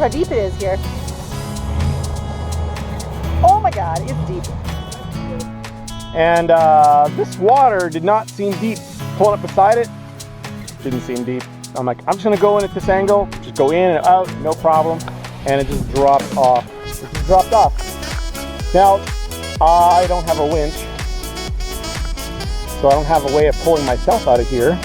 how deep it is here. Oh my God, it's deep. And this water did not seem deep. Pulling up beside it, didn't seem deep. I'm like, I'm just gonna go in at this angle, just go in and out, no problem. And it just dropped off. It just dropped off. Now, I don't have a winch, so I don't have a way of pulling myself out of here.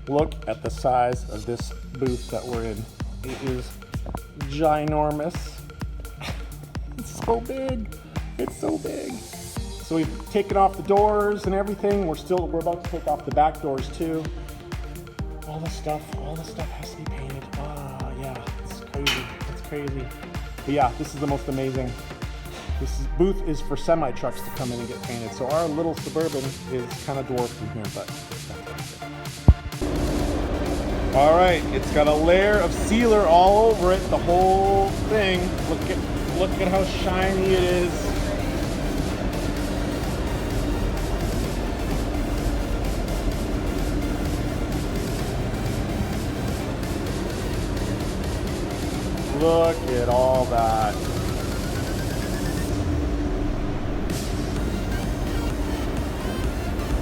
Look at the size of this booth that we're in. It is ginormous. It's so big. It's so big. So we've taken off the doors and everything. We're about to take off the back doors too. All the stuff has to be painted. Ah, yeah, it's crazy. It's crazy. But yeah, this is the most amazing. Booth is for semi trucks to come in and get painted. So our little Suburban is kind of dwarfed in here, but all right, it's got a layer of sealer all over it, the whole thing. Look at how shiny it is. Look at all that.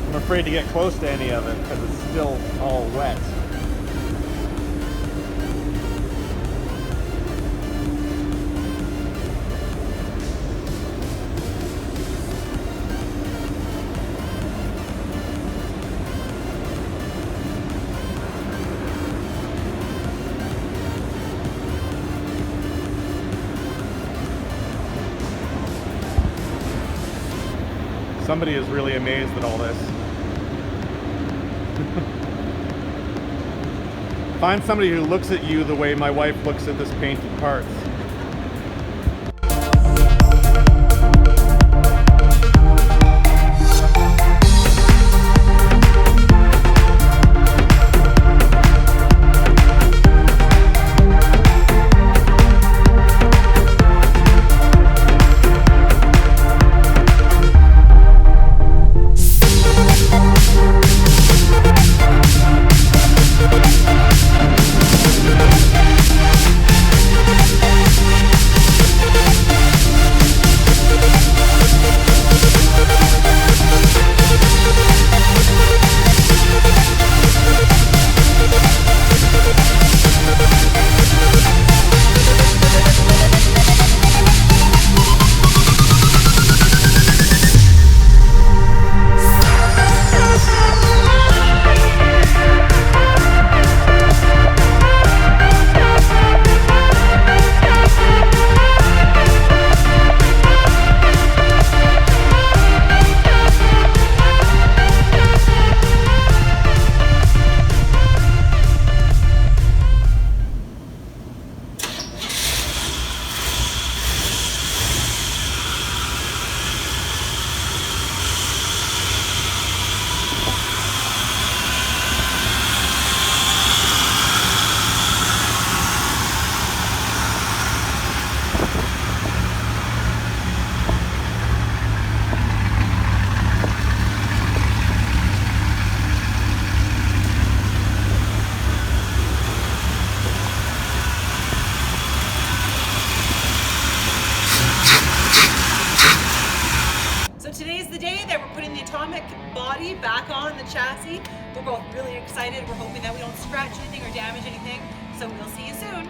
I'm afraid to get close to any of it because it's still all wet. Somebody is really amazed at all this. Find somebody who looks at you the way my wife looks at this painted parts. Body back on the chassis. We're both really excited. We're hoping that we don't scratch anything or damage anything. So we'll see you soon.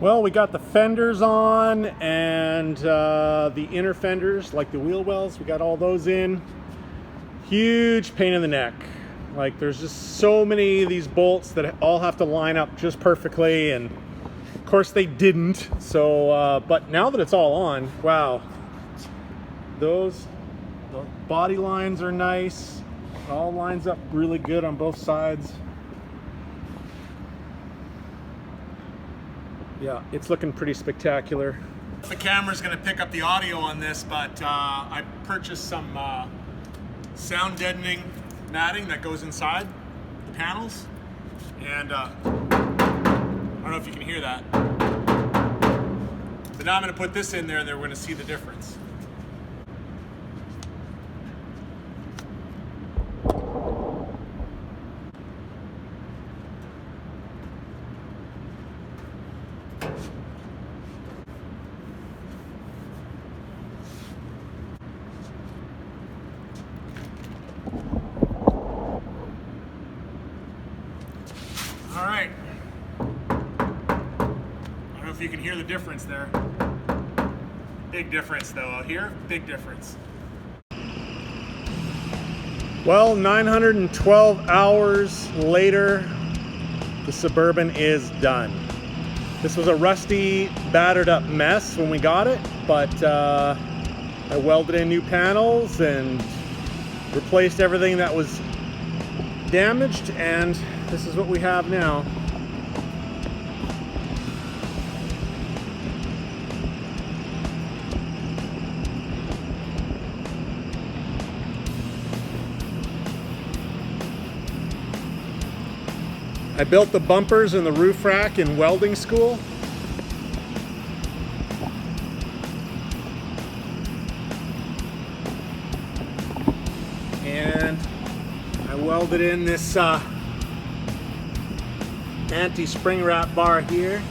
Well, we got the fenders on and the inner fenders, like the wheel wells, we got all those in. Huge pain in the neck. Like, there's just so many of these bolts that all have to line up just perfectly, and of course they didn't. So, but now that it's all on, wow. The body lines are nice. It all lines up really good on both sides. Yeah, it's looking pretty spectacular. The camera's gonna pick up the audio on this, but I purchased some sound deadening matting that goes inside the panels. And I don't know if you can hear that. But now I'm gonna put this in there and then we're gonna see the difference. All right. I don't know if you can hear the difference there. Big difference though. Out here, big difference. Well, 912 hours later, the Suburban is done. This was a rusty, battered up mess when we got it, but I welded in new panels and replaced everything that was damaged, and this is what we have now. I built the bumpers and the roof rack in welding school. And I welded in this anti-spring wrap bar here.